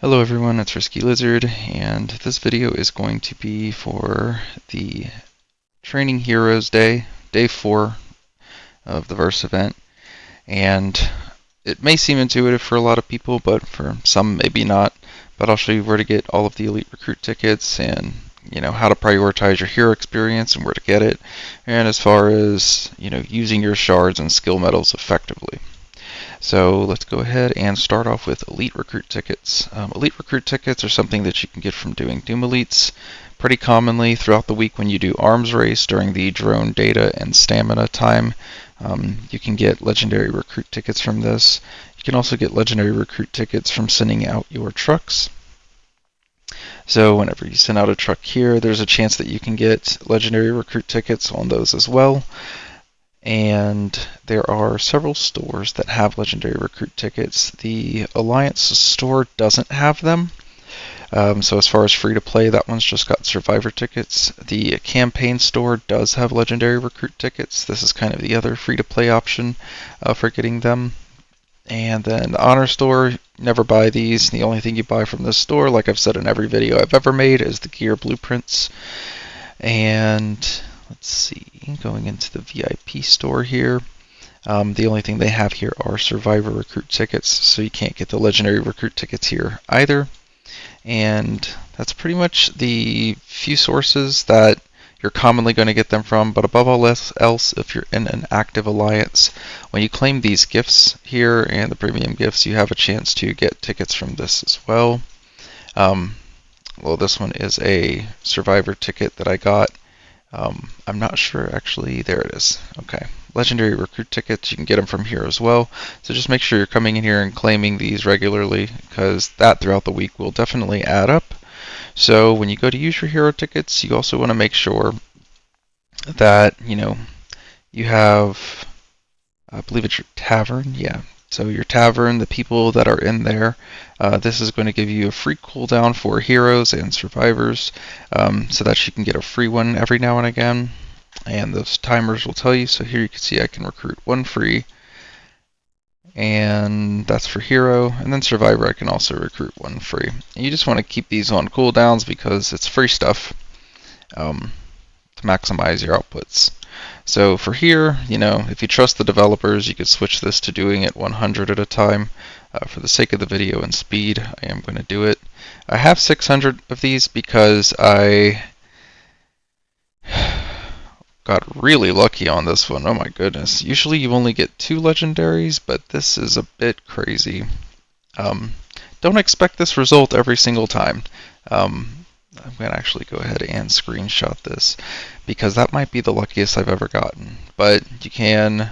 Hello everyone, it's Risky Lizard, and this video is going to be for the Training Heroes Day, Day 4 of the Verse event. And it may seem intuitive for a lot of people, but for some maybe not. But I'll show you where to get all of the Elite Recruit tickets and how to prioritize your hero experience and where to get it, and as far as using your shards and skill medals effectively. So let's go ahead and start off with Elite Recruit tickets. Elite Recruit tickets are something that you can get from doing Doom Elites pretty commonly throughout the week when you do Arms Race during the drone data and stamina time. You can get Legendary Recruit tickets from this. You can also get Legendary Recruit tickets from sending out your trucks. So whenever you send out a truck here, there's a chance that you can get Legendary Recruit tickets on those as well. And there are several stores that have Legendary Recruit tickets. The Alliance store doesn't have them. So as far as free-to-play, that one's just got Survivor tickets. The Campaign store does have Legendary Recruit tickets. This is kind of the other free-to-play option for getting them. And then the Honor store, never buy these. The only thing you buy from this store, like I've said in every video I've ever made, is the gear blueprints. And let's see, going into the VIP store here, the only thing they have here are Survivor Recruit tickets, so you can't get the Legendary Recruit tickets here either. And that's pretty much the few sources that you're commonly going to get them from, but above all else, if you're in an active alliance, when you claim these gifts here and the premium gifts, you have a chance to get tickets from this as well. Well, this one is a Survivor ticket that I got. I'm not sure, actually. There it is. Okay. Legendary Recruit tickets, you can get them from here as well. So just make sure you're coming in here and claiming these regularly, because that throughout the week will definitely add up. So when you go to use your hero tickets, you also want to make sure that, you have, I believe it's your tavern. Yeah. So your tavern, the people that are in there, this is going to give you a free cooldown for heroes and survivors, so that you can get a free one every now and again. And those timers will tell you. So here you can see I can recruit one free, and that's for hero. And then survivor, I can also recruit one free. And you just want to keep these on cooldowns because it's free stuff to maximize your outputs. So for here, if you trust the developers, you could switch this to doing it 100 at a time. For the sake of the video and speed, I am going to do it. I have 600 of these because I got really lucky on this one. Oh my goodness. Usually you only get 2 legendaries, but this is a bit crazy. Don't expect this result every single time. I'm going to actually go ahead and screenshot this because that might be the luckiest I've ever gotten. But you can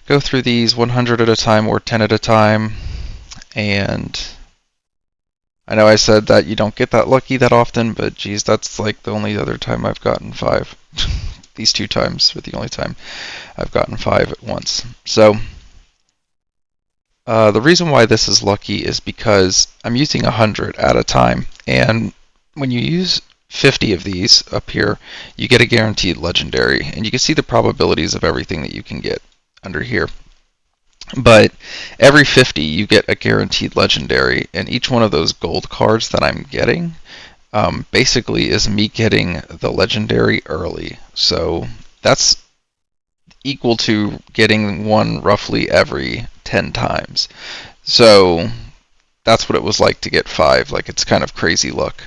go through these 100 at a time or 10 at a time. And I know I said that you don't get that lucky that often, but geez, that's like the only other time I've gotten 5. These 2 times are the only time I've gotten 5 at once. So the reason why this is lucky is because I'm using 100 at a time, and when you use 50 of these up here, you get a guaranteed legendary, and you can see the probabilities of everything that you can get under here. But every 50 you get a guaranteed legendary, and each one of those gold cards that I'm getting basically is me getting the legendary early. So that's equal to getting one roughly every 10 times. So that's what it was like to get 5. Like, it's kind of crazy luck.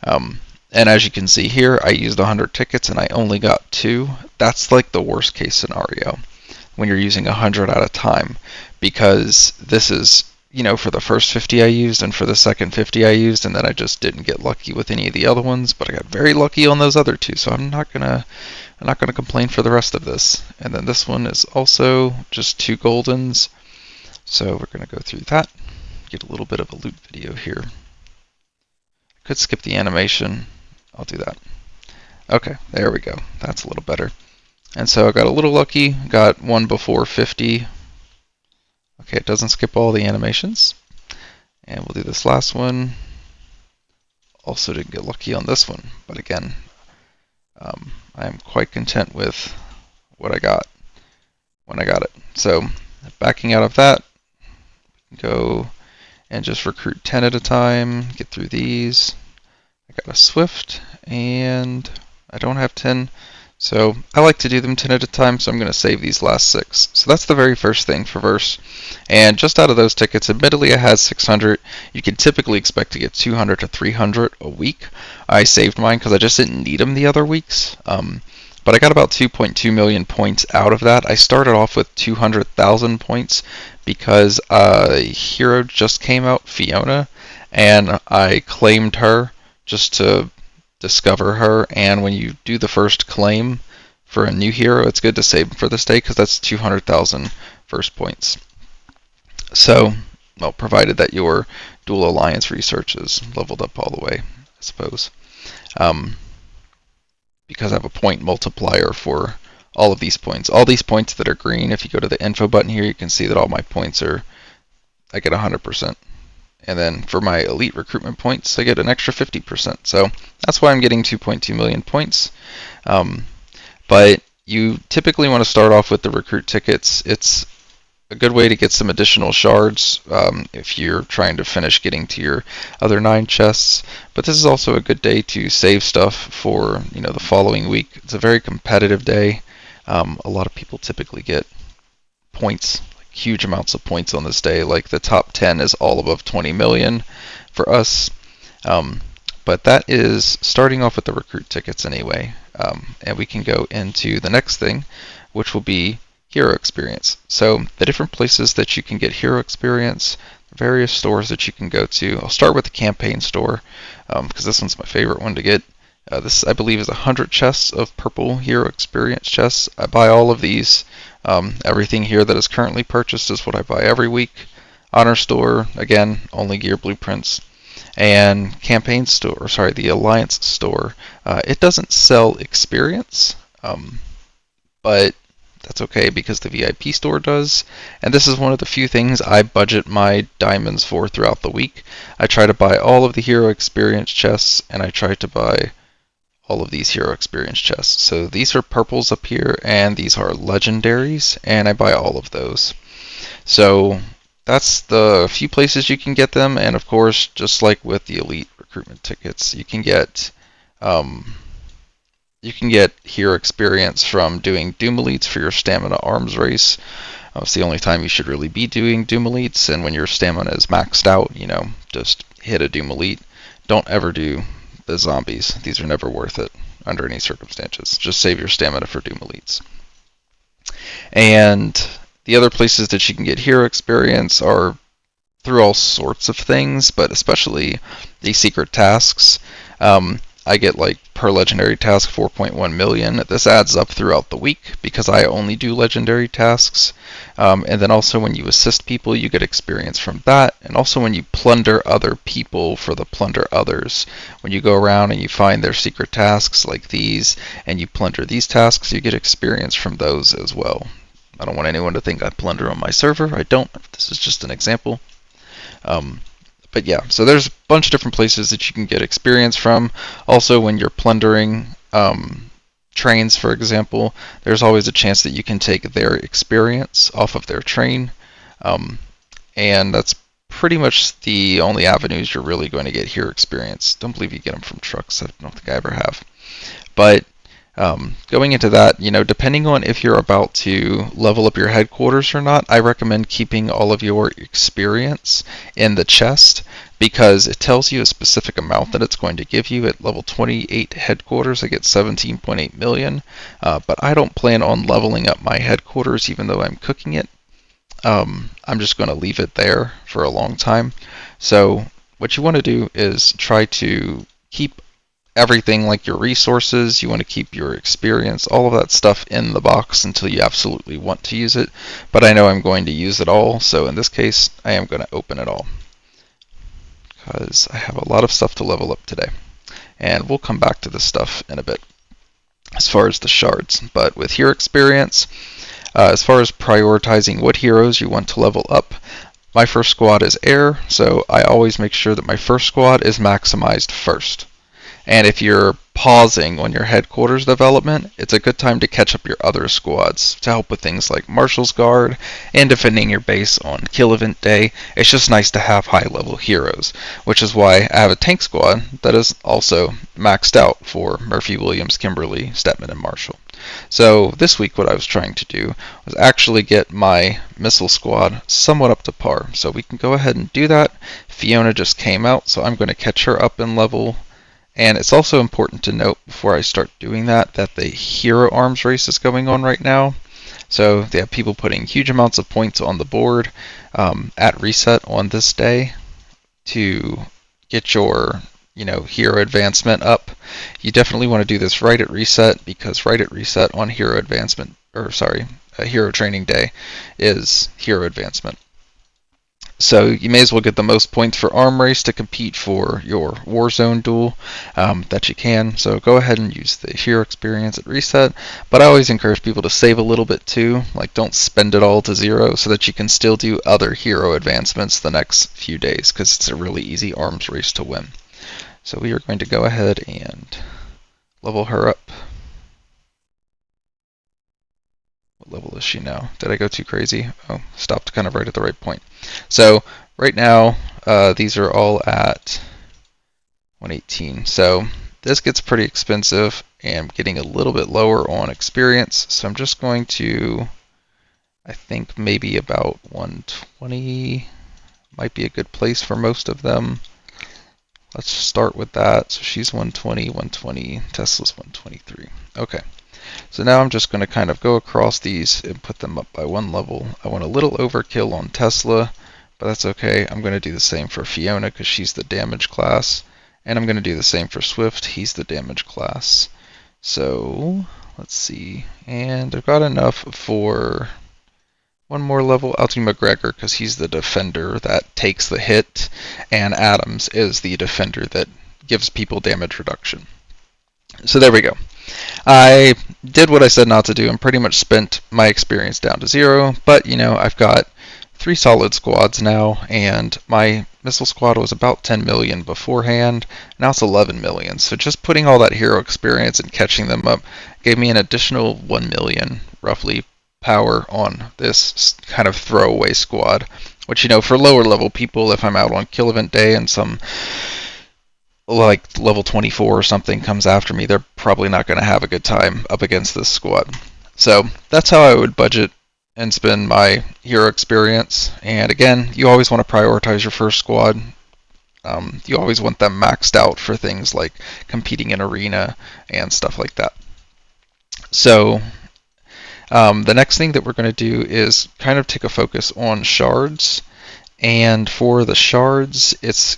And as you can see here, I used 100 tickets and I only got 2. That's like the worst case scenario when you're using 100 at a time, because this is, for the first 50 I used and for the second 50 I used, and then I just didn't get lucky with any of the other ones, but I got very lucky on those other 2, so I'm not gonna complain for the rest of this. And then this one is also just 2 goldens, so we're gonna go through that, get a little bit of a loot video here. I could skip the animation. I'll do that. Okay, there we go. That's a little better. And so I got a little lucky, got one before 50. Okay, it doesn't skip all the animations. And we'll do this last one. Also didn't get lucky on this one, but again, I am quite content with what I got when I got it. So backing out of that, go and just recruit 10 at a time, get through these. I got a Swift, and I don't have 10. So I like to do them 10 at a time, so I'm going to save these last 6. So that's the very first thing for Verse. And just out of those tickets, admittedly I had 600. You can typically expect to get 200 to 300 a week. I saved mine because I just didn't need them the other weeks. But I got about 2.2 million points out of that. I started off with 200,000 points because a hero just came out, Fiona, and I claimed her just to discover her. And when you do the first claim for a new hero, it's good to save for this day because that's 200,000 first points. So, well, provided that your dual alliance research is leveled up all the way, I suppose. Because I have a point multiplier for all of these points. All these points that are green, if you go to the info button here, you can see that all my points are, I get 100%. And then for my elite recruitment points, I get an extra 50%. So that's why I'm getting 2.2 million points. But you typically want to start off with the recruit tickets. It's a good way to get some additional shards if you're trying to finish getting to your other 9 chests. But this is also a good day to save stuff for the following week. It's a very competitive day. A lot of people typically get points, huge amounts of points on this day. Like the top 10 is all above 20 million for us. But that is starting off with the recruit tickets anyway. And we can go into the next thing, which will be hero experience. So the different places that you can get hero experience, various stores that you can go to. I'll start with the campaign store because this one's my favorite one to get. This, I believe, is 100 chests of purple hero experience chests. I buy all of these. Everything here that is currently purchased is what I buy every week. Honor store, again, only gear blueprints. And campaign store, or sorry, the alliance store, it doesn't sell experience, but that's okay because the VIP store does. And this is one of the few things I budget my diamonds for throughout the week. I try to buy all of the hero experience chests, and I try to buy all of these hero experience chests. So these are purples up here, and these are legendaries, and I buy all of those. So that's the few places you can get them, and of course, just like with the elite recruitment tickets, you can get hero experience from doing Doom Elites for your stamina arms race. It's the only time you should really be doing Doom Elites, and when your stamina is maxed out, just hit a Doom Elite. Don't ever do the zombies. These are never worth it under any circumstances. Just save your stamina for Doom Elites. And the other places that you can get hero experience are through all sorts of things, but especially the secret tasks. I get like per legendary task 4.1 million. This adds up throughout the week because I only do legendary tasks. And then also when you assist people, you get experience from that. And also when you plunder other people for the plunder others. When you go around and you find their secret tasks like these, and you plunder these tasks, you get experience from those as well. I don't want anyone to think I plunder on my server. I don't. This is just an example. But yeah, so there's a bunch of different places that you can get experience from. Also, when you're plundering trains, for example, there's always a chance that you can take their experience off of their train. And that's pretty much the only avenues you're really going to get hero experience. Don't believe you get them from trucks. I don't think I ever have. But going into that, depending on if you're about to level up your headquarters or not, I recommend keeping all of your experience in the chest because it tells you a specific amount that it's going to give you. At level 28 headquarters, I get 17.8 million, but I don't plan on leveling up my headquarters even though I'm cooking it. I'm just going to leave it there for a long time. So what you want to do is try to keep everything like your resources. You want to keep your experience, all of that stuff in the box until you absolutely want to use it. But I know I'm going to use it all, so in this case, I am going to open it all because I have a lot of stuff to level up today. And we'll come back to this stuff in a bit as far as the shards. But with hero experience, as far as prioritizing what heroes you want to level up, my first squad is air, so I always make sure that my first squad is maximized first. And if you're pausing on your headquarters development, it's a good time to catch up your other squads to help with things like Marshal's Guard and defending your base on kill event day. It's just nice to have high level heroes, which is why I have a tank squad that is also maxed out for Murphy, Williams, Kimberly, Stetman, and Marshall. So this week what I was trying to do was actually get my missile squad somewhat up to par. So we can go ahead and do that. Fiona just came out, so I'm going to catch her up in level. And it's also important to note before I start doing that the hero arms race is going on right now. So they have people putting huge amounts of points on the board at reset on this day to get your hero advancement up. You definitely want to do this right at reset, because right at reset on hero advancement, hero training day is hero advancement. So you may as well get the most points for arm race to compete for your Warzone duel that you can. So go ahead and use the hero experience at reset. But I always encourage people to save a little bit too. Like, don't spend it all to 0 so that you can still do other hero advancements the next few days, because it's a really easy arms race to win. So we are going to go ahead and level her up. What level is she now? Did I go too crazy? Oh, stopped kind of right at the right point. So right now, these are all at 118. So this gets pretty expensive, and I'm getting a little bit lower on experience. So I'm just going to, I think maybe about 120 might be a good place for most of them. Let's start with that. So she's 120, 120, Tesla's 123. Okay. So now I'm just going to kind of go across these and put them up by 1 level. I want a little overkill on Tesla, but that's okay. I'm going to do the same for Fiona because she's the damage class. And I'm going to do the same for Swift. He's the damage class. So let's see. And I've got enough for 1 more level. I'll do McGregor because he's the defender that takes the hit, and Adams is the defender that gives people damage reduction. So there we go. I did what I said not to do and pretty much spent my experience down to 0, but I've got 3 solid squads now, and my missile squad was about 10 million beforehand. Now it's 11 million. So just putting all that hero experience and catching them up gave me an additional 1 million roughly power on this kind of throwaway squad, which for lower level people, if I'm out on kill event day and some like level 24 or something comes after me, they're probably not going to have a good time up against this squad. So that's how I would budget and spend my hero experience. And again, you always want to prioritize your first squad. You always want them maxed out for things like competing in arena and stuff like that. So the next thing that we're going to do is kind of take a focus on shards. And for the shards, it's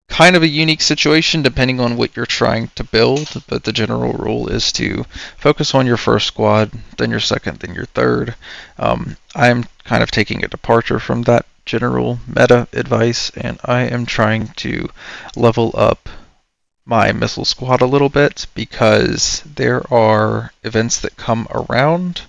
kind of a unique situation depending on what you're trying to build, but the general rule is to focus on your first squad, then your second, then your third. I'm kind of taking a departure from that general meta advice, and I am trying to level up my missile squad a little bit because there are events that come around.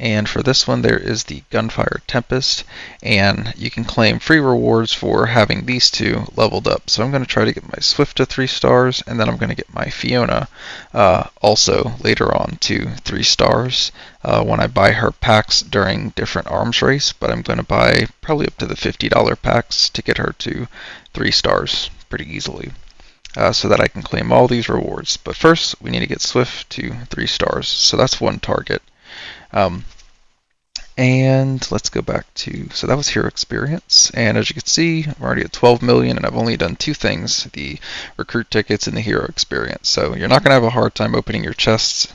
And for this one, there is the Gunfire Tempest, and you can claim free rewards for having these 2 leveled up. So I'm going to try to get my Swift to 3 stars, and then I'm going to get my Fiona also later on to 3 stars when I buy her packs during different arms race. But I'm going to buy probably up to the $50 packs to get her to 3 stars pretty easily. So that I can claim all these rewards. But first, we need to get Swift to 3 stars. So that's 1 target. And let's go back to, so that was hero experience. And as you can see, I'm already at 12 million and I've only done 2 things, the recruit tickets and the hero experience. So you're not going to have a hard time opening your chests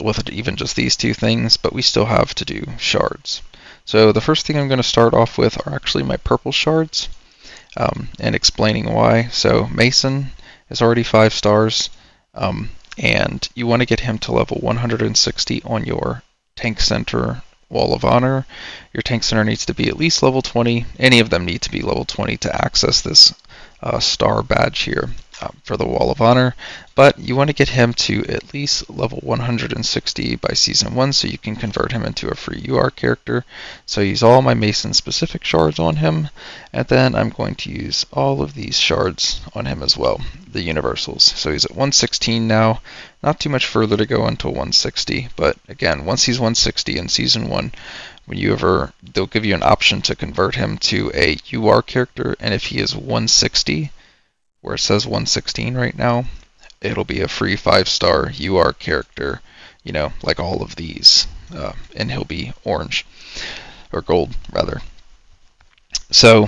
with even just these 2 things, but we still have to do shards. So the first thing I'm going to start off with are actually my purple shards and explaining why. So Mason is already 5 stars. And you want to get him to level 160 on your tank center wall of honor. Your tank center needs to be at least level 20. Any of them need to be level 20 to access this star badge here. for the Wall of Honor, but you want to get him to at least level 160 by Season 1 so you can convert him into a free UR character. So I use all my Mason specific shards on him, and then I'm going to use all of these shards on him as well, the universals. So he's at 116 now, not too much further to go until 160, but again, once he's 160 in Season 1, they'll give you an option to convert him to a UR character, and if he is 160, where it says 116 right now, it'll be a free 5-star UR character, like all of these, and he'll be orange, or gold, rather. So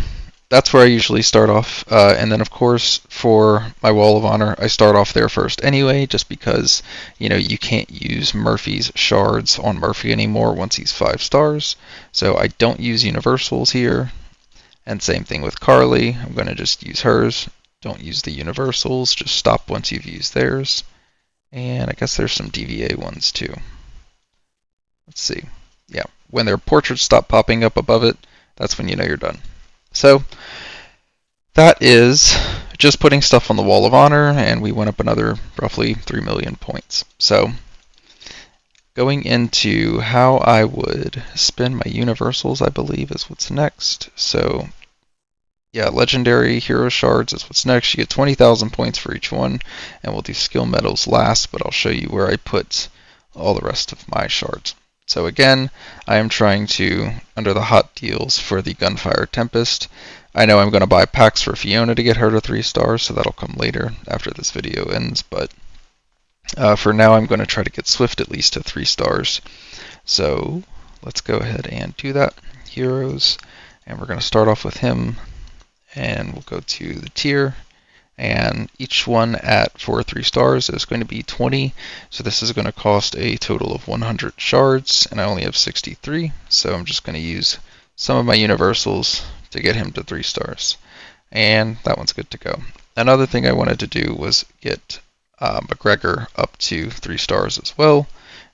that's where I usually start off, and then of course for my Wall of Honor, I start off there first anyway, just because, you can't use Murphy's shards on Murphy anymore once he's 5 stars, so I don't use universals here, and same thing with Carly, I'm going to just use hers. Don't use the universals, just stop once you've used theirs. And I guess there's some DVA ones too. Let's see. Yeah, when their portraits stop popping up above it, that's when you know you're done. So that is just putting stuff on the Wall of Honor, and we went up another roughly 3 million points. So going into how I would spend my universals, I believe is what's next. So yeah, Legendary Hero Shards is what's next. You get 20,000 points for each one, and we'll do skill medals last, but I'll show you where I put all the rest of my shards. So again, I am trying to, under the hot deals for the Gunfire Tempest, I know I'm going to buy packs for Fiona to get her to 3 stars, so that'll come later after this video ends, but for now I'm going to try to get Swift at least to 3 stars. So let's go ahead and do that. Heroes, and we're going to start off with him. And we'll go to the tier, and each one for 3 stars is going to be 20, so this is going to cost a total of 100 shards, and I only have 63, so I'm just going to use some of my universals to get him to 3 stars, and that one's good to go. Another thing I wanted to do was get McGregor up to 3 stars as well,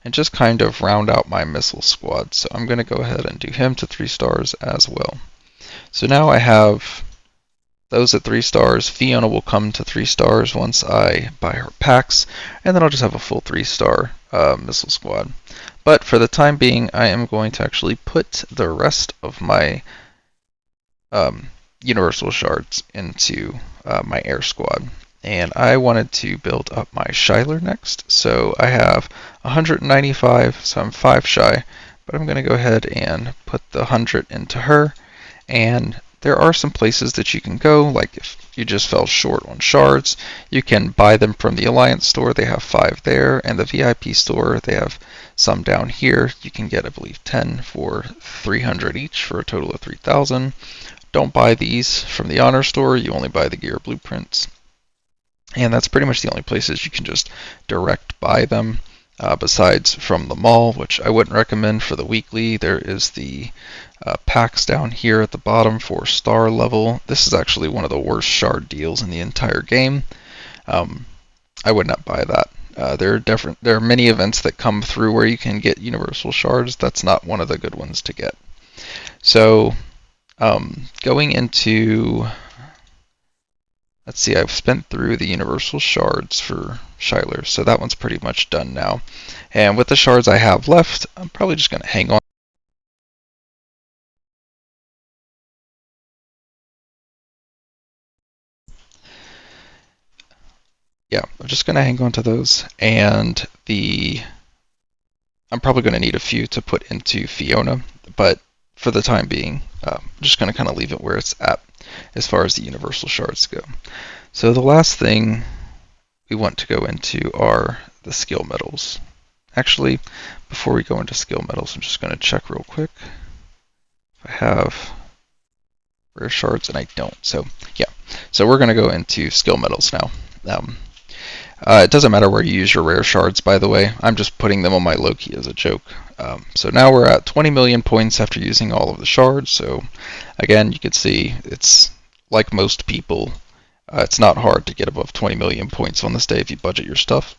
and just kind of round out my missile squad, so I'm going to go ahead and do him to 3 stars as well. So now I have those at 3 stars. Fiona will come to 3 stars once I buy her packs, and then I'll just have a full 3-star missile squad. But for the time being, I am going to actually put the rest of my universal shards into my air squad. And I wanted to build up my Shyler next, so I have 195, so I'm 5 shy, but I'm going to go ahead and put the 100 into her, and there are some places that you can go, like if you just fell short on shards, you can buy them from the Alliance store, they have 5 there, and the VIP store, they have some down here. You can get, I believe, 10 for 300 each for a total of 3,000. Don't buy these from the Honor store, you only buy the gear blueprints. And that's pretty much the only places you can just direct buy them, besides from the mall, which I wouldn't recommend for the weekly. There is the packs down here at the bottom for star level. This is actually one of the worst shard deals in the entire game. I would not buy that. There are many events that come through where you can get universal shards. That's not one of the good ones to get. So going into, let's see, I've spent through the universal shards for Shyler, so that one's pretty much done now. And with the shards I have left, I'm probably just going to hang on. Yeah, I'm just going to hang on to those, and I'm probably going to need a few to put into Fiona, but for the time being, I'm just going to kind of leave it where it's at as far as the universal shards go. So the last thing we want to go into are the skill medals. Actually, before we go into skill medals, I'm just going to check real quick if I have rare shards, and I don't. So yeah, so we're going to go into skill medals now. It doesn't matter where you use your rare shards, by the way. I'm just putting them on my Loki as a joke. So now we're at 20 million points after using all of the shards. So again, you can see it's like most people. It's not hard to get above 20 million points on this day if you budget your stuff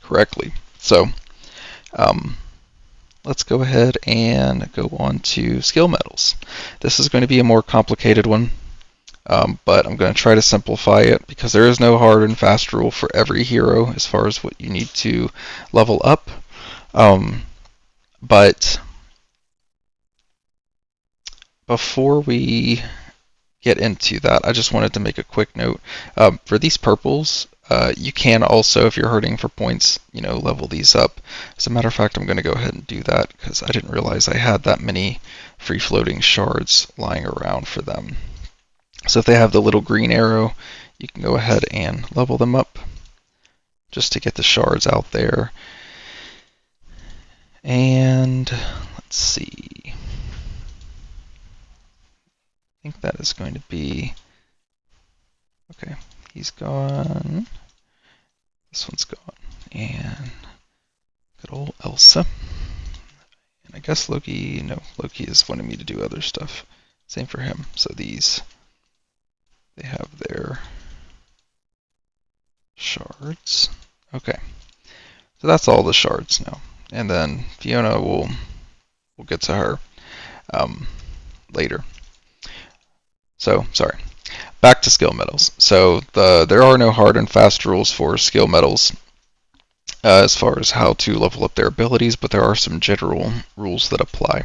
correctly. So let's go ahead and go on to skill medals. This is going to be a more complicated one. but I'm going to try to simplify it because there is no hard and fast rule for every hero as far as what you need to level up. But before we get into that, I just wanted to make a quick note. For these purples, you can also, if you're hurting for points, level these up. As a matter of fact, I'm going to go ahead and do that because I didn't realize I had that many free-floating shards lying around for them. So if they have the little green arrow, you can go ahead and level them up just to get the shards out there. And let's see. I think that is going to be... Okay, he's gone. This one's gone. And good old Elsa. And I guess Loki, no, Loki is wanting me to do other stuff. Same for him. So these, they have their shards. Okay, so that's all the shards now. And then Fiona, we'll get to her later. So, sorry. Back to skill medals. So there are no hard and fast rules for skill medals as far as how to level up their abilities, but there are some general rules that apply.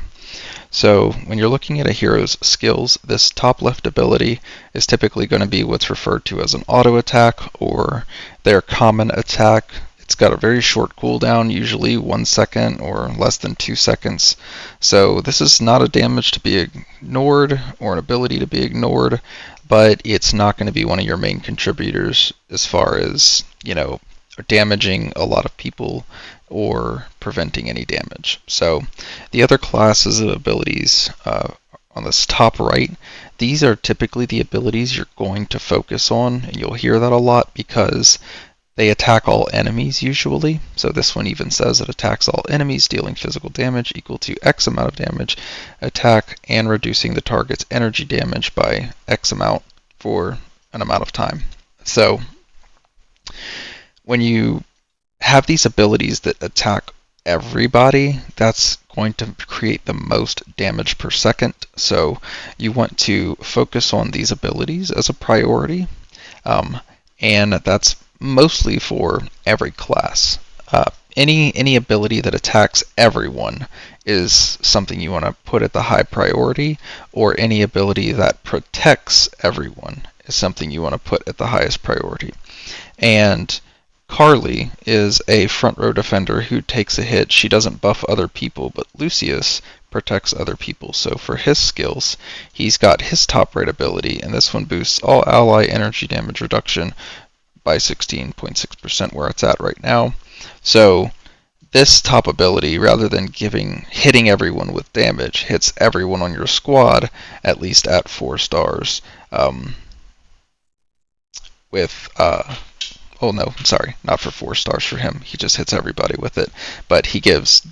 So when you're looking at a hero's skills, this top left ability is typically going to be what's referred to as an auto attack or their common attack. It's got a very short cooldown, usually 1 second or less than 2 seconds. So this is not a damage to be ignored or an ability to be ignored, but it's not going to be one of your main contributors as far as, damaging a lot of people or preventing any damage. So the other classes of abilities on this top right, these are typically the abilities you're going to focus on, and you'll hear that a lot because they attack all enemies usually. So this one even says it attacks all enemies, dealing physical damage equal to X amount of damage, attack and reducing the target's energy damage by X amount for an amount of time. So when you have these abilities that attack everybody, that's going to create the most damage per second. So you want to focus on these abilities as a priority, and that's mostly for every class. Any ability that attacks everyone is something you want to put at the high priority, or any ability that protects everyone is something you want to put at the highest priority. And Carly is a front row defender who takes a hit. She doesn't buff other people, but Lucius protects other people. So for his skills, he's got his top right ability, and this one boosts all ally energy damage reduction by 16.6% where it's at right now. So this top ability, rather than hitting everyone with damage, hits everyone on your squad at least at 4 stars. Oh no, sorry, not for 4 stars for him. He just hits everybody with it. But he gives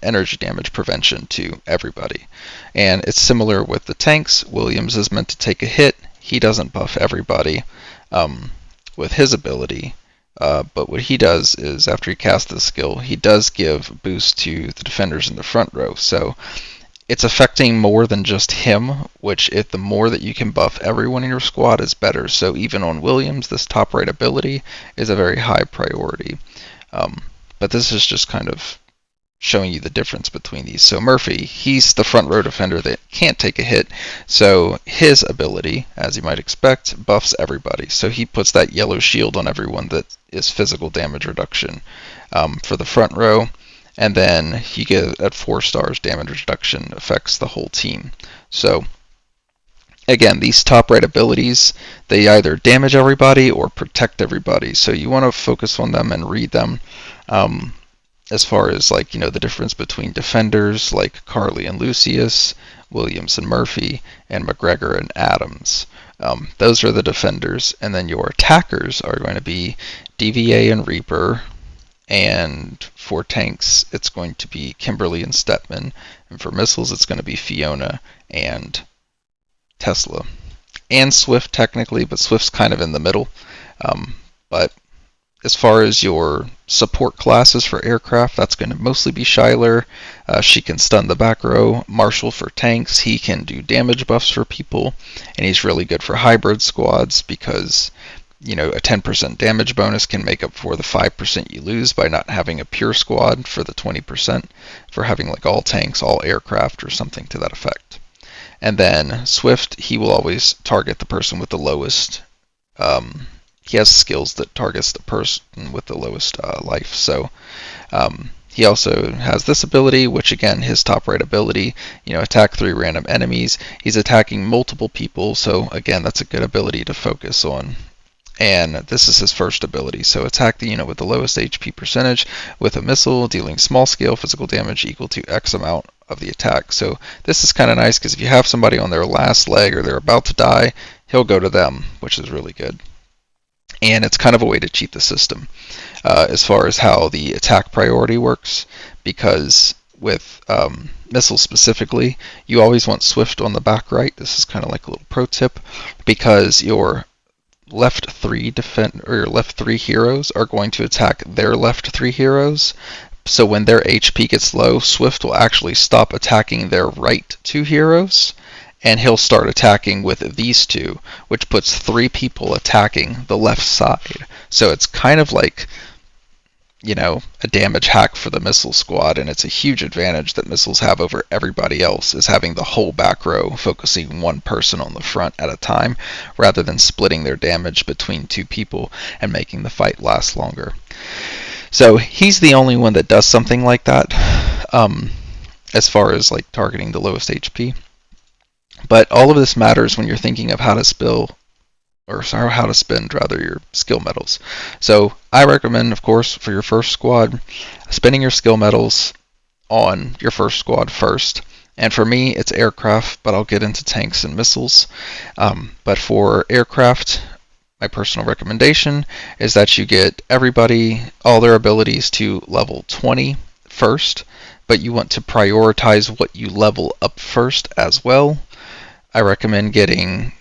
energy damage prevention to everybody. And it's similar with the tanks. Williams is meant to take a hit. He doesn't buff everybody with his ability. But what he does is, after he casts the skill, he does give boost to the defenders in the front row. So it's affecting more than just him, which the more that you can buff everyone in your squad is better. So even on Williams, this top right ability is a very high priority. But this is just kind of showing you the difference between these. So Murphy, he's the front row defender that can't take a hit. So his ability, as you might expect, buffs everybody. So he puts that yellow shield on everyone that is physical damage reduction for the front row. And then he gets at 4 stars damage reduction, affects the whole team. So again, these top right abilities, they either damage everybody or protect everybody. So you want to focus on them and read them. As far as the difference between defenders like Carly and Lucius, Williams and Murphy, and McGregor and Adams. Those are the defenders. And then your attackers are going to be DVA and Reaper. And for tanks, it's going to be Kimberly and Stepman. And for missiles, it's going to be Fiona and Tesla. And Swift, technically, but Swift's kind of in the middle. But As far as your support classes for aircraft, that's going to mostly be Shyler. She can stun the back row. Marshall for tanks. He can do damage buffs for people, and he's really good for hybrid squads because, you know, a 10% damage bonus can make up for the 5% you lose by not having a pure squad for the 20% for having like all tanks, all aircraft, or something to that effect. And then Swift, he will always target the person with the lowest. He has skills that targets the person with the lowest life. So he also has this ability, which again, his top right ability, you know, attack 3 random enemies. He's attacking multiple people, so again, that's a good ability to focus on. And this is his first ability. So attack the unit with the lowest HP percentage with a missile, dealing small scale physical damage equal to X amount of the attack. So this is kind of nice because if you have somebody on their last leg or they're about to die, he'll go to them, which is really good. And it's kind of a way to cheat the system as far as how the attack priority works, because with missiles specifically, you always want Swift on the back right. This is kind of like a little pro tip, because your left 3 your left 3 heroes are going to attack their left 3 heroes. So when their HP gets low, Swift will actually stop attacking their right 2 heroes, and he'll start attacking with these 2, which puts 3 people attacking the left side. So it's kind of like, you know, a damage hack for the missile squad, and it's a huge advantage that missiles have over everybody else, is having the whole back row focusing one person on the front at a time, rather than splitting their damage between 2 people and making the fight last longer. So he's the only one that does something like that, as far as like targeting the lowest HP. But all of this matters when you're thinking of how to spend your skill medals. So I recommend, of course, for your first squad, spending your skill medals on your first squad first. And for me, it's aircraft, but I'll get into tanks and missiles. But for aircraft, my personal recommendation is that you get everybody, all their abilities to level 20 first, but you want to prioritize what you level up first as well. I recommend getting,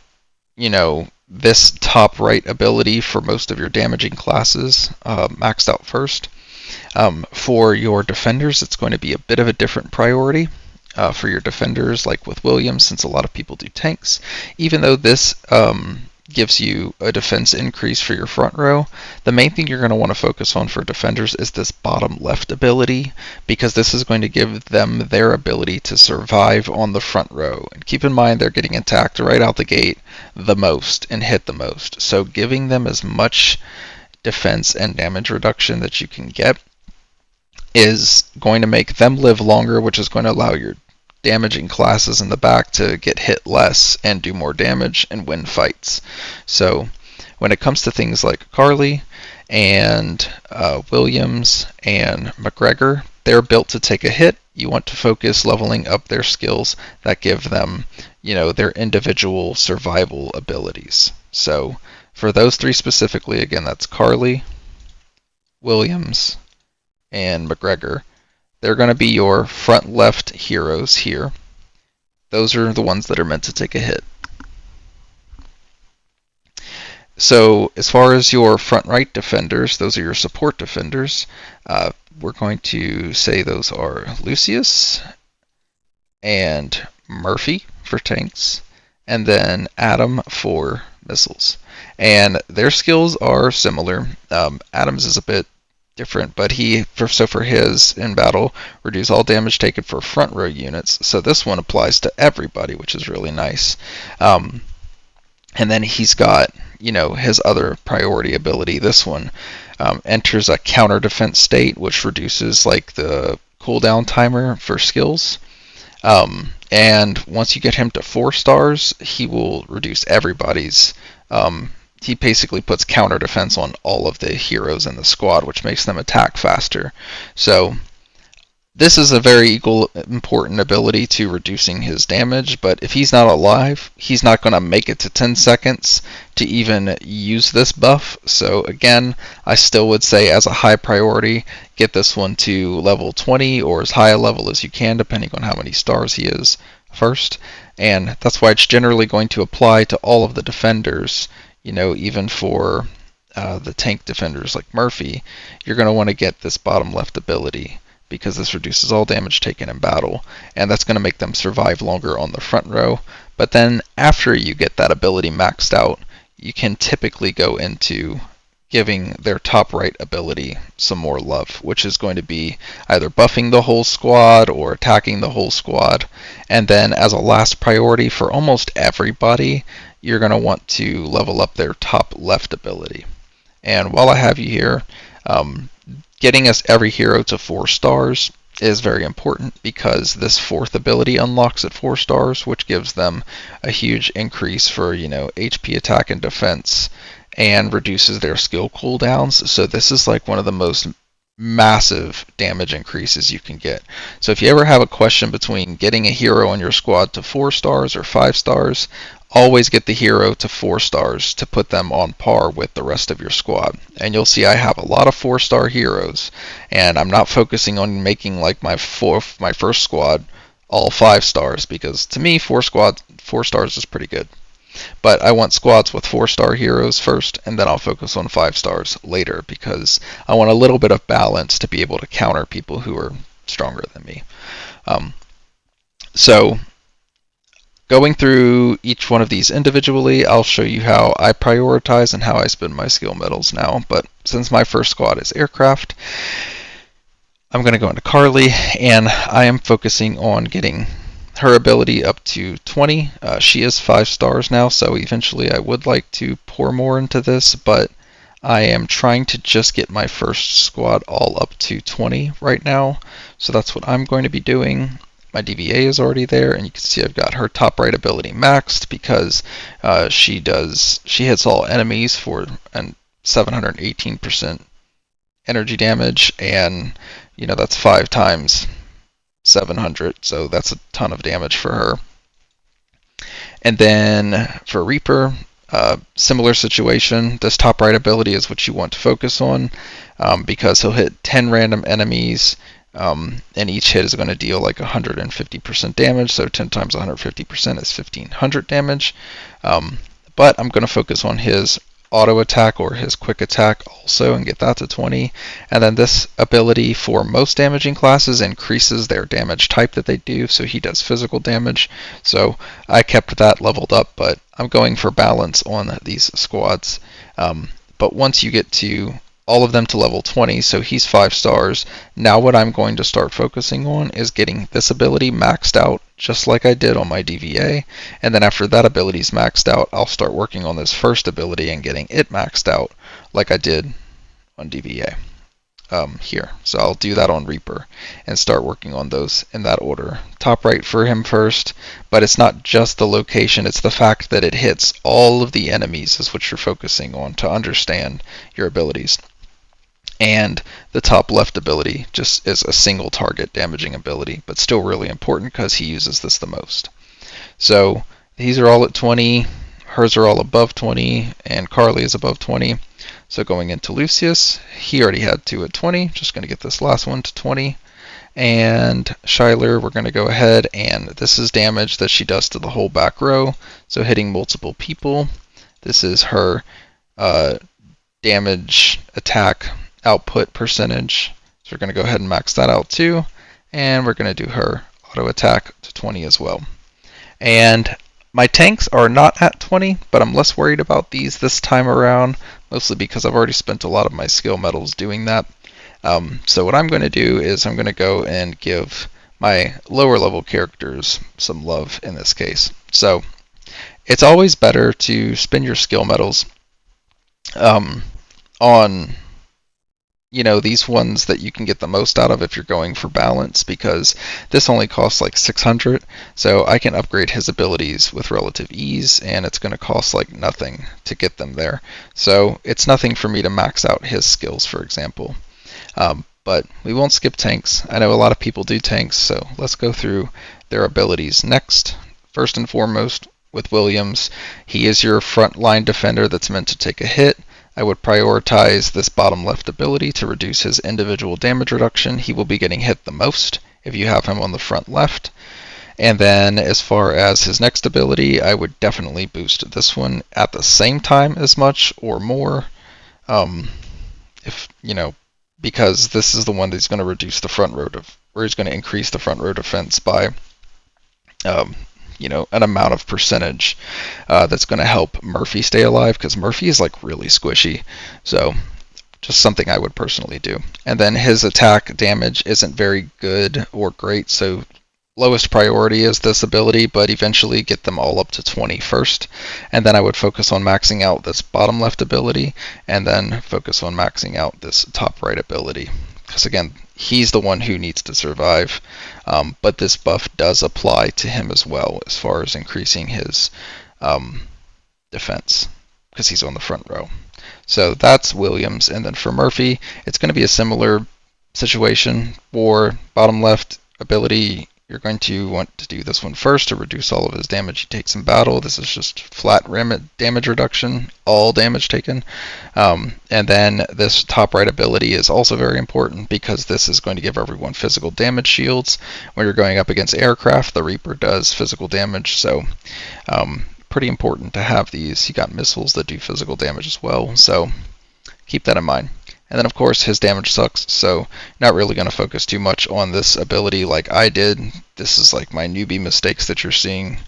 you know, this top right ability for most of your damaging classes maxed out first. For your defenders, it's going to be a bit of a different priority. For your defenders, like with Williams, since a lot of people do tanks, even though this gives you a defense increase for your front row, the main thing you're going to want to focus on for defenders is this bottom left ability, because this is going to give them their ability to survive on the front row. And keep in mind, they're getting attacked right out the gate the most and hit the most. So giving them as much defense and damage reduction that you can get is going to make them live longer, which is going to allow your damaging classes in the back to get hit less and do more damage and win fights. So when it comes to things like Carly and Williams and McGregor, they're built to take a hit. You want to focus leveling up their skills that give them, you know, their individual survival abilities. So for those 3 specifically, again, that's Carly, Williams, and McGregor. They're going to be your front left heroes here. Those are the ones that are meant to take a hit. So as far as your front right defenders, those are your support defenders. We're going to say those are Lucius and Murphy for tanks, and then Adam for missiles. And their skills are similar. Adam's is a bit different, but for his in battle, reduce all damage taken for front row units. So this one applies to everybody, which is really nice. And then he's got, you know, his other priority ability. This one enters a counter defense state, which reduces like the cooldown timer for skills. And once you get him to 4 stars, he will reduce everybody's. He basically puts counter defense on all of the heroes in the squad, which makes them attack faster. So this is a very important ability to reducing his damage, but if he's not alive, he's not going to make it to 10 seconds to even use this buff. So again, I still would say as a high priority, get this one to level 20 or as high a level as you can, depending on how many stars he is first. And that's why it's generally going to apply to all of the defenders. You know, even for the tank defenders like Murphy, you're going to want to get this bottom left ability, because this reduces all damage taken in battle, and that's going to make them survive longer on the front row. But then after you get that ability maxed out, you can typically go into giving their top right ability some more love, which is going to be either buffing the whole squad or attacking the whole squad. And then as a last priority for almost everybody, you're going to want to level up their top left ability. And while I have you here, getting us every hero to 4 stars is very important, because this 4th ability unlocks at 4 stars, which gives them a huge increase for, HP, attack, and defense, and reduces their skill cooldowns. So this is like one of the most massive damage increases you can get. So if you ever have a question between getting a hero on your squad to 4 stars or 5 stars, always get the hero to 4 stars to put them on par with the rest of your squad. And you'll see I have a lot of 4-star heroes, and I'm not focusing on making like my first squad all 5 stars, because to me 4 stars is pretty good. But I want squads with 4-star heroes first, and then I'll focus on 5 stars later, because I want a little bit of balance to be able to counter people who are stronger than me. So going through each one of these individually, I'll show you how I prioritize and how I spend my skill medals now. But since my first squad is aircraft, I'm going to go into Carly, and I am focusing on getting her ability up to 20. She is 5 stars now, so eventually I would like to pour more into this, but I am trying to just get my first squad all up to 20 right now. So that's what I'm going to be doing. My DVA is already there, and you can see I've got her top right ability maxed, because she hits all enemies for an 718% energy damage, and that's 5 times 700, so that's a ton of damage for her. And then for Reaper, similar situation. This top right ability is what you want to focus on, because he'll hit 10 random enemies, and each hit is going to deal like 150% damage, so 10 times 150% is 1500 damage. But I'm going to focus on his auto attack or his quick attack also and get that to 20. And then this ability for most damaging classes increases their damage type that they do, so he does physical damage. So I kept that leveled up, but I'm going for balance on these squads. But once you get to all of them to level 20, so he's 5 stars, now what I'm going to start focusing on is getting this ability maxed out, just like I did on my DVA, and then after that ability's maxed out, I'll start working on this first ability and getting it maxed out, like I did on DVA here. So I'll do that on Reaper and start working on those in that order. Top right for him first, but it's not just the location, it's the fact that it hits all of the enemies is what you're focusing on to understand your abilities. And the top left ability just is a single target damaging ability, but still really important because he uses this the most. So these are all at 20, hers are all above 20, and Carly is above 20. So going into Lucius, he already had 2 at 20, just going to get this last one to 20. And Shyler, we're going to go ahead, and this is damage that she does to the whole back row, so hitting multiple people. This is her damage attack output percentage, so we're going to go ahead and max that out too, and we're going to do her auto attack to 20 as well. And my tanks are not at 20, but I'm less worried about these this time around, mostly because I've already spent a lot of my skill medals doing that. So what I'm going to do is I'm going to go and give my lower level characters some love in this case. So it's always better to spend your skill medals on these ones that you can get the most out of if you're going for balance, because this only costs like 600, so I can upgrade his abilities with relative ease, and it's going to cost like nothing to get them there. So it's nothing for me to max out his skills, for example. But we won't skip tanks. I know a lot of people do tanks, so let's go through their abilities next. First and foremost, with Williams, he is your frontline defender that's meant to take a hit. I would prioritize this bottom left ability to reduce his individual damage reduction. He will be getting hit the most if you have him on the front left. And then as far as his next ability, I would definitely boost this one at the same time as much or more. If because this is the one that's going to reduce the front row or he's going to increase the front row defense by um, an amount of percentage that's going to help Murphy stay alive, because Murphy is like really squishy. So just something I would personally do. And then his attack damage isn't very good or great, so lowest priority is this ability, but eventually get them all up to 20 first. And then I would focus on maxing out this bottom left ability, and then focus on maxing out this top right ability. Because again, he's the one who needs to survive, but this buff does apply to him as well as far as increasing his defense, because he's on the front row. So that's Williams. And then for Murphy, it's going to be a similar situation. For bottom left ability, you're going to want to do this one first to reduce all of his damage he takes in battle. This is just flat damage reduction, all damage taken. And then this top right ability is also very important, because this is going to give everyone physical damage shields. When you're going up against aircraft, the Reaper does physical damage, so pretty important to have these. You got missiles that do physical damage as well, so keep that in mind. And then of course his damage sucks, so not really going to focus too much on this ability like I did. This is like my newbie mistakes that you're seeing.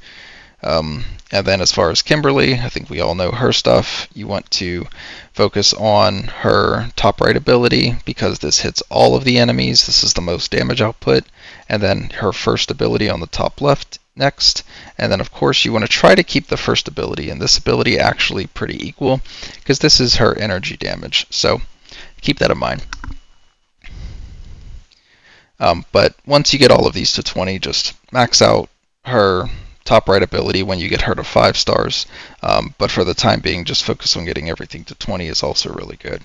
And then as far as Kimberly, I think we all know her stuff. You want to focus on her top right ability, because this hits all of the enemies. This is the most damage output. And then her first ability on the top left next. And then of course you want to try to keep the first ability and this ability actually pretty equal, because this is her energy damage. So keep that in mind. But once you get all of these to 20, just max out her top right ability when you get her to 5 stars. But for the time being, just focus on getting everything to 20 is also really good.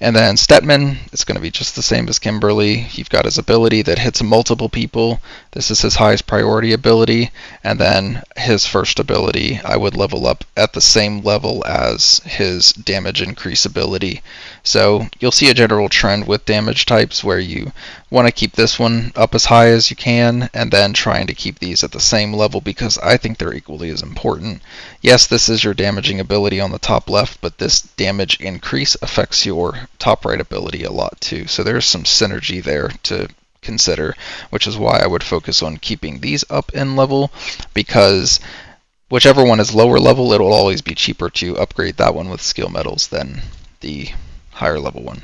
And then Stetman, it's going to be just the same as Kimberly. You've got his ability that hits multiple people. This is his highest priority ability. And then his first ability, I would level up at the same level as his damage increase ability. So you'll see a general trend with damage types where you want to keep this one up as high as you can, and then trying to keep these at the same level, because I think they're equally as important. Yes, this is your damaging ability on the top left, but this damage increase affects your top right ability a lot too. So there's some synergy there to consider, which is why I would focus on keeping these up in level, because whichever one is lower level, it'll always be cheaper to upgrade that one with skill medals than the higher level one.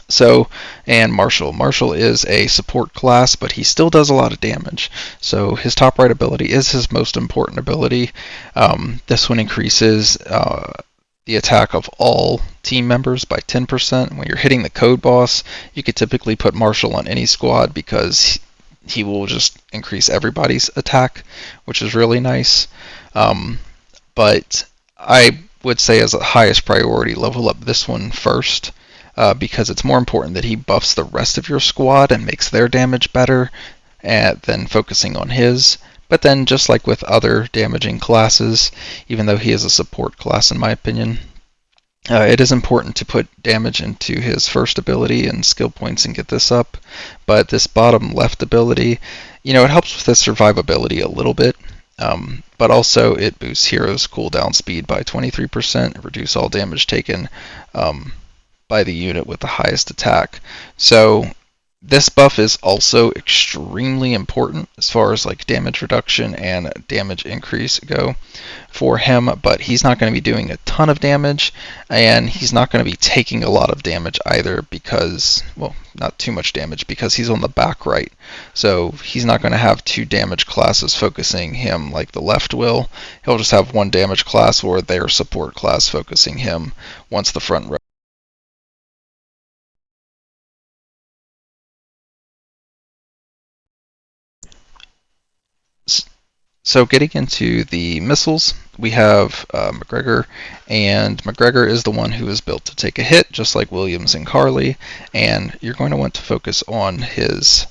So, and Marshall is a support class, but he still does a lot of damage. So his top right ability is his most important ability. This one increases the attack of all team members by 10%. When you're hitting the code boss, you could typically put Marshall on any squad, because he will just increase everybody's attack, which is really nice. But I would say as a highest priority, level up this one first. Because it's more important that he buffs the rest of your squad and makes their damage better than focusing on his. But then, just like with other damaging classes, even though he is a support class in my opinion, it is important to put damage into his first ability and skill points and get this up. But this bottom left ability, it helps with the survivability a little bit. But also it boosts heroes' cooldown speed by 23%, reduce all damage taken by the unit with the highest attack. So this buff is also extremely important as far as like damage reduction and damage increase go for him, but he's not going to be doing a ton of damage, and he's not going to be taking a lot of damage either, because, well, not too much damage, because he's on the back right. So he's not going to have 2 damage classes focusing him like the left will. He'll just have 1 damage class or their support class focusing him once the front row. So getting into the missiles, we have McGregor, and McGregor is the one who is built to take a hit, just like Williams and Carly, and you're going to want to focus on his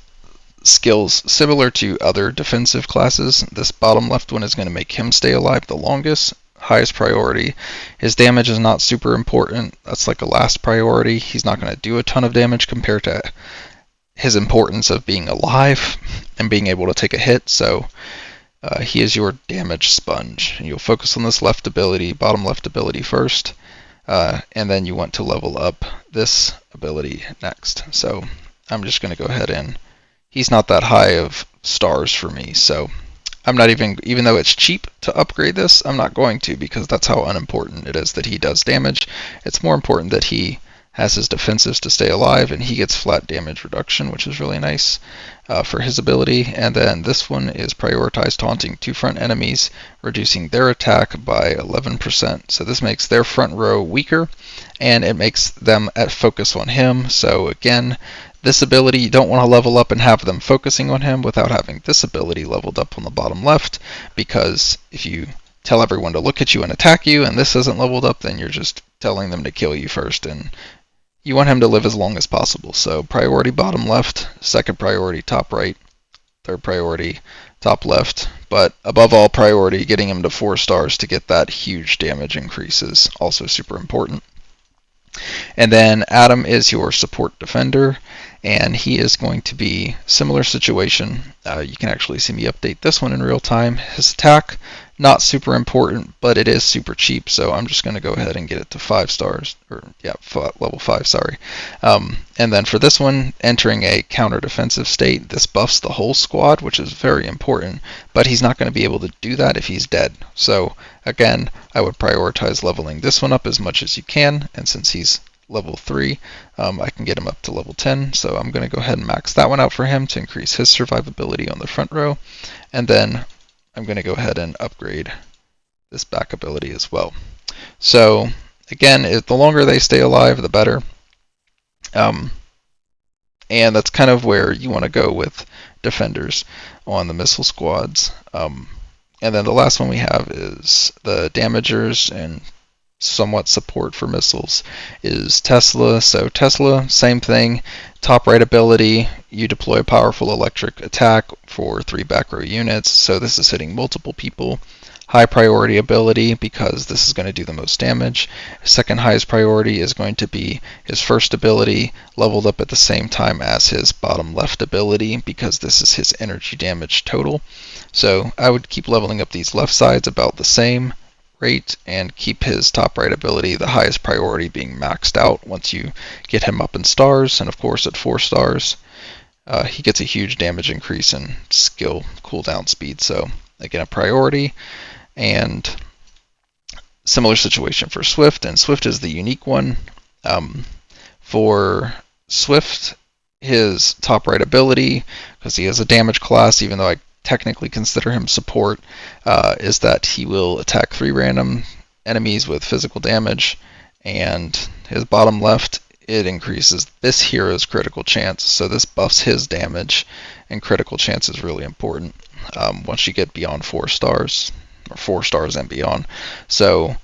skills similar to other defensive classes. This bottom left one is going to make him stay alive the longest, highest priority. His damage is not super important. That's like a last priority. He's not going to do a ton of damage compared to his importance of being alive and being able to take a hit, so he is your damage sponge. And you'll focus on this left ability, bottom left ability first. and then you want to level up this ability next. So I'm just going to go ahead and he's not that high of stars for me, so I'm not even though it's cheap to upgrade this, I'm not going to, because that's how unimportant it is that he does damage. It's more important that he has his defensives to stay alive, and he gets flat damage reduction, which is really nice for his ability. And then this one is prioritized taunting 2 front enemies, reducing their attack by 11%. So this makes their front row weaker, and it makes them at focus on him. So again, this ability, you don't want to level up and have them focusing on him without having this ability leveled up on the bottom left, because if you tell everyone to look at you and attack you and this isn't leveled up, then you're just telling them to kill you first, and you want him to live as long as possible. So priority bottom left, second priority top right, third priority top left, but above all priority, getting him to 4 stars to get that huge damage increase is also super important. And then Adam is your support defender, and he is going to be similar situation. You can actually see me update this one in real time. His attack, not super important, but it is super cheap, so I'm just going to go ahead and get it to 5 stars, or yeah, level 5, sorry. And then for this one, entering a counter defensive state, this buffs the whole squad, which is very important, but he's not going to be able to do that if he's dead. So again, I would prioritize leveling this one up as much as you can, and since he's level 3, I can get him up to level 10, so I'm going to go ahead and max that one out for him to increase his survivability on the front row, and then I'm going to go ahead and upgrade this back ability as well. So again, the longer they stay alive, the better, and that's kind of where you want to go with defenders on the missile squads. And then the last one we have is the damagers and somewhat support for missiles is Tesla. So Tesla, same thing, top right ability, you deploy a powerful electric attack for 3 back row units, so this is hitting multiple people. High priority ability because this is going to do the most damage. Second highest priority is going to be his first ability leveled up at the same time as his bottom left ability because this is his energy damage total. So I would keep leveling up these left sides about the same rate and keep his top right ability, the highest priority, being maxed out once you get him up in stars. And of course at 4 stars he gets a huge damage increase in skill cooldown speed. So again, a priority. And similar situation for Swift, and Swift is the unique one. For Swift, his top right ability, because he has a damage class, even though I technically consider him support, is that he will attack 3 random enemies with physical damage, and his bottom left, it increases this hero's critical chance, so this buffs his damage, and critical chance is really important once you get beyond 4 stars, or 4 stars and beyond. So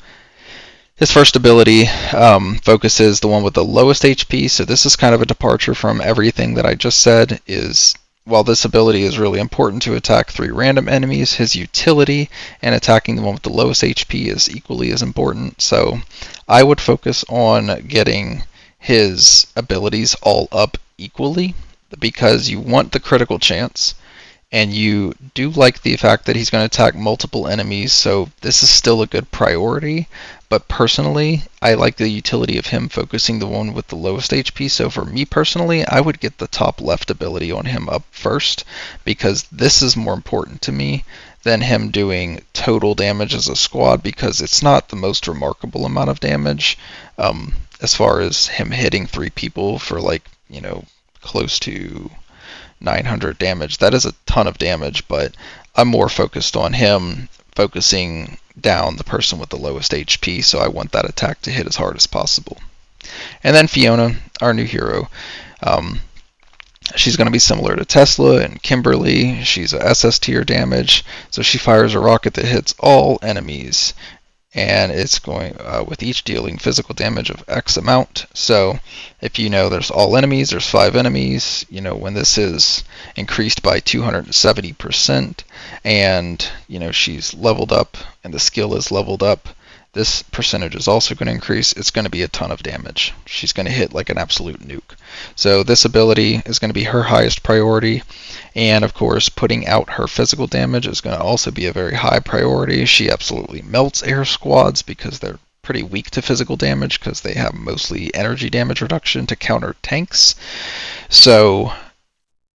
his first ability focuses the one with the lowest HP, so this is kind of a departure from everything that I just said. Is while this ability is really important to attack 3 random enemies, his utility and attacking the one with the lowest HP is equally as important. So I would focus on getting his abilities all up equally because you want the critical chance, and you do like the fact that he's going to attack multiple enemies, so this is still a good priority. But personally, I like the utility of him focusing the one with the lowest HP, so for me personally, I would get the top left ability on him up first, because this is more important to me than him doing total damage as a squad, because it's not the most remarkable amount of damage as far as him hitting 3 people for, like, you know, close to 900 damage. That is a ton of damage, but I'm more focused on him focusing down the person with the lowest HP, so I want that attack to hit as hard as possible. And then Fiona, our new hero, she's going to be similar to Tesla and Kimberly. She's a SS tier damage, so she fires a rocket that hits all enemies, and it's going with each dealing physical damage of X amount. So if you know there's all enemies, there's 5 enemies, you know, when this is increased by 270%, and you know she's leveled up and the skill is leveled up, this percentage is also going to increase. It's going to be a ton of damage. She's going to hit like an absolute nuke. So this ability is going to be her highest priority, and of course putting out her physical damage is going to also be a very high priority. She absolutely melts air squads because they're pretty weak to physical damage because they have mostly energy damage reduction to counter tanks. So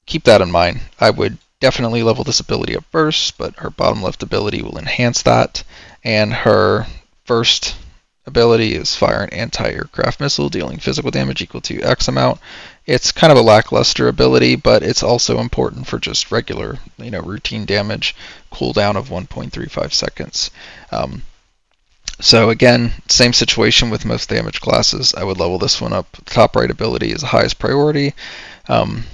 keep that in mind. I would definitely level this ability up first, but her bottom left ability will enhance that. And her first ability is fire an anti-aircraft missile, dealing physical damage equal to X amount. It's kind of a lackluster ability, but it's also important for just regular, routine damage, cooldown of 1.35 seconds. So again, same situation with most damage classes. I would level this one up. Top right ability is the highest priority, and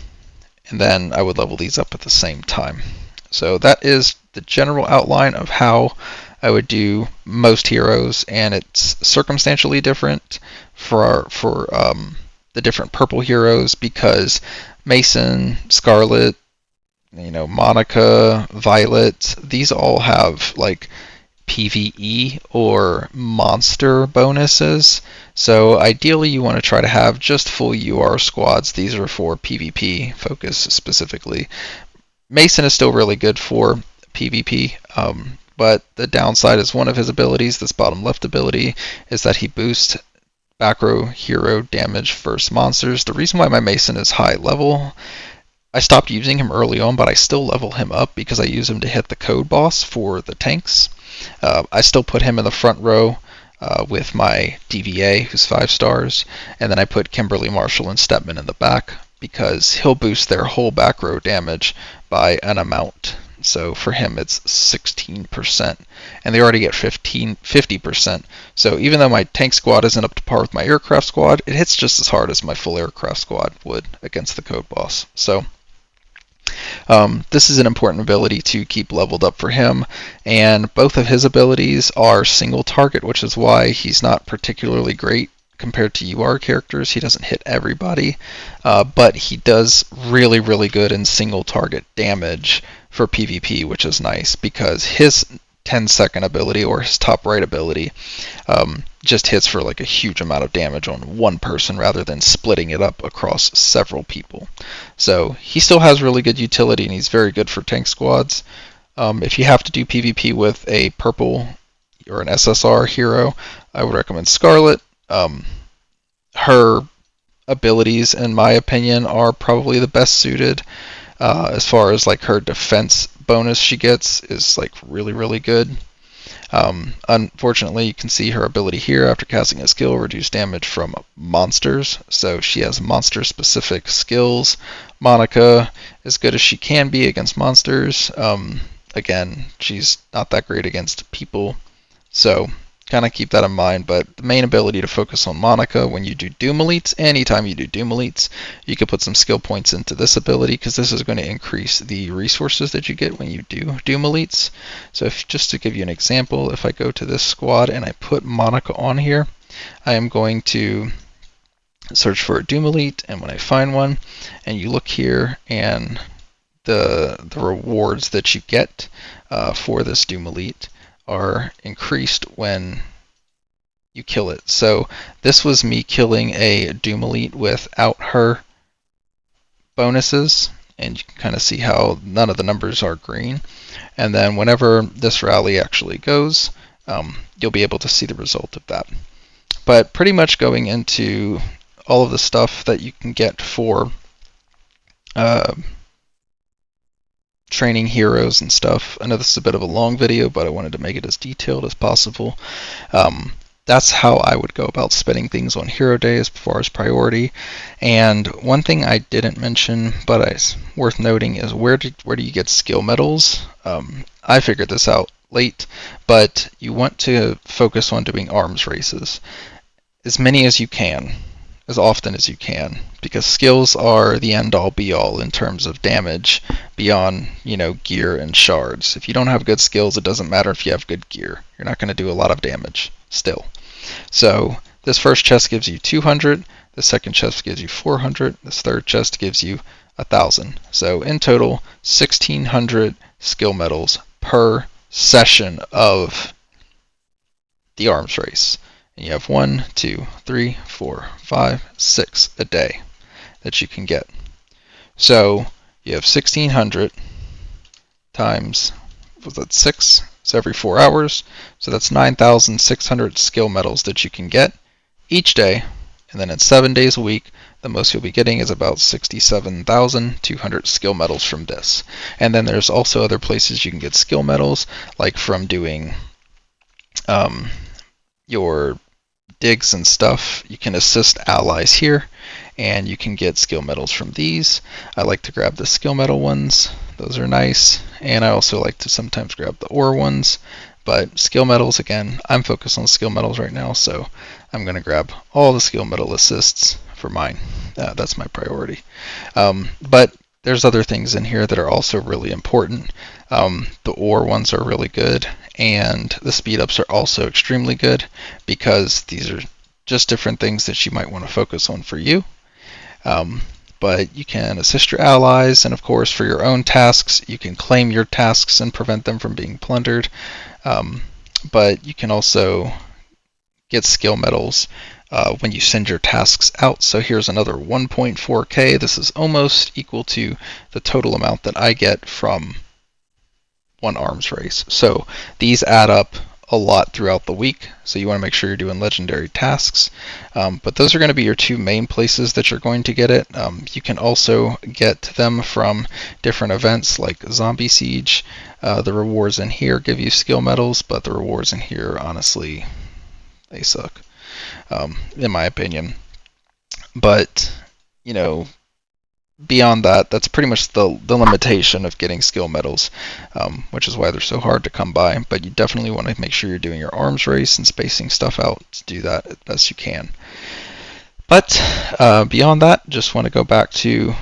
then I would level these up at the same time. So that is the general outline of how I would do most heroes, and it's circumstantially different for the different purple heroes because Mason, Scarlet, Monica, Violet, these all have like PvE or monster bonuses. So ideally you want to try to have just full UR squads. These are for PvP focus specifically. Mason is still really good for PvP, but the downside is one of his abilities, this bottom left ability, is that he boosts back row hero damage versus monsters. The reason why my Mason is high level, I stopped using him early on, but I still level him up because I use him to hit the code boss for the tanks. I still put him in the front row with my DVA, who's 5 stars, and then I put Kimberly Marshall and Stepman in the back because he'll boost their whole back row damage by an amount. So for him it's 16%, and they already get 50%. So even though my tank squad isn't up to par with my aircraft squad, it hits just as hard as my full aircraft squad would against the code boss. So this is an important ability to keep leveled up for him, and both of his abilities are single target, which is why he's not particularly great compared to UR characters. He doesn't hit everybody, but he does really, really good in single target damage for PvP, which is nice because his 10-second ability or his top right ability just hits for like a huge amount of damage on one person rather than splitting it up across several people. So he still has really good utility and he's very good for tank squads. If you have to do PvP with a purple or an SSR hero, I would recommend Scarlet. Her abilities, in my opinion, are probably the best suited. As far as like her defense bonus she gets is like really, really good. Unfortunately, you can see her ability here after casting a skill, reduce damage from monsters. So she has monster specific skills. Monica, as good as she can be against monsters, again, she's not that great against people. So kind of keep that in mind, but the main ability to focus on Monica when you do Doom Elites, anytime you do Doom Elites, you can put some skill points into this ability because this is going to increase the resources that you get when you do Doom Elites. So just to give you an example, if I go to this squad and I put Monica on here, I am going to search for a Doom Elite, and when I find one, and you look here, and the rewards that you get for this Doom Elite are increased when you kill it. So this was me killing a Doom Elite without her bonuses, and you can kind of see how none of the numbers are green. And then whenever this rally actually goes, you'll be able to see the result of that. But pretty much going into all of the stuff that you can get for training heroes and stuff. I know this is a bit of a long video, but I wanted to make it as detailed as possible. That's how I would go about spending things on Hero Day as far as priority. And one thing I didn't mention, but it's worth noting, is where do you get skill medals? I figured this out late, but you want to focus on doing arms races. As many as you can, as often as you can, because skills are the end-all be-all in terms of damage beyond, gear and shards. If you don't have good skills, it doesn't matter if you have good gear. You're not going to do a lot of damage still. So this first chest gives you 200, the second chest gives you 400, this third chest gives you 1,000. So in total, 1,600 skill medals per session of the arms race. And you have 1, 2, 3, 4, 5, 6 a day that you can get. So you have 1,600 times, was that 6? So every 4 hours. So that's 9,600 skill medals that you can get each day. And then in 7 days a week, the most you'll be getting is about 67,200 skill medals from this. And then there's also other places you can get skill medals, like from doing your digs and stuff. You can assist allies here, and you can get skill medals from these. I like to grab the skill medal ones. Those are nice. And I also like to sometimes grab the ore ones. But skill medals, again, I'm focused on skill medals right now, so I'm going to grab all the skill medal assists for mine. That's my priority. But there's other things in here that are also really important. The ore ones are really good, and the speed ups are also extremely good because these are just different things that you might want to focus on for you. But you can assist your allies, and of course for your own tasks, you can claim your tasks and prevent them from being plundered. But you can also get skill medals when you send your tasks out. So here's another 1.4K. This is almost equal to the total amount that I get from one arms race. So these add up a lot throughout the week, so you want to make sure you're doing legendary tasks. But those are going to be your two main places that you're going to get it. You can also get them from different events like Zombie Siege. The rewards in here give you skill medals, but the rewards in here, honestly, they suck, in my opinion. But, you know, beyond that, that's pretty much the limitation of getting skill medals, which is why they're so hard to come by. But you definitely want to make sure you're doing your arms race and spacing stuff out to do that as best you can. But beyond that, just want to go back to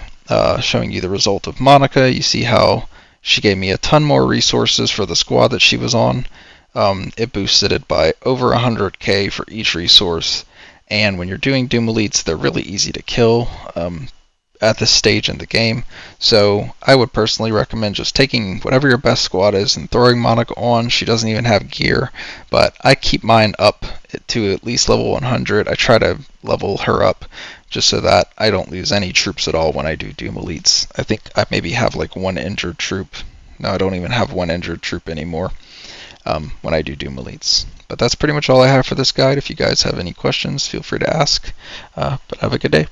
showing you the result of Monica. You see how she gave me a ton more resources for the squad that she was on. It boosted it by over 100k for each resource. And when you're doing Doom Elites, they're really easy to kill at this stage in the game. So I would personally recommend just taking whatever your best squad is and throwing Monica on. She doesn't even have gear, but I keep mine up to at least level 100. I try to level her up just so that I don't lose any troops at all when I do Doom Elites. I think I maybe have like one injured troop. No, I don't even have one injured troop anymore when I do Doom Elites. But that's pretty much all I have for this guide. If you guys have any questions, feel free to ask. But have a good day.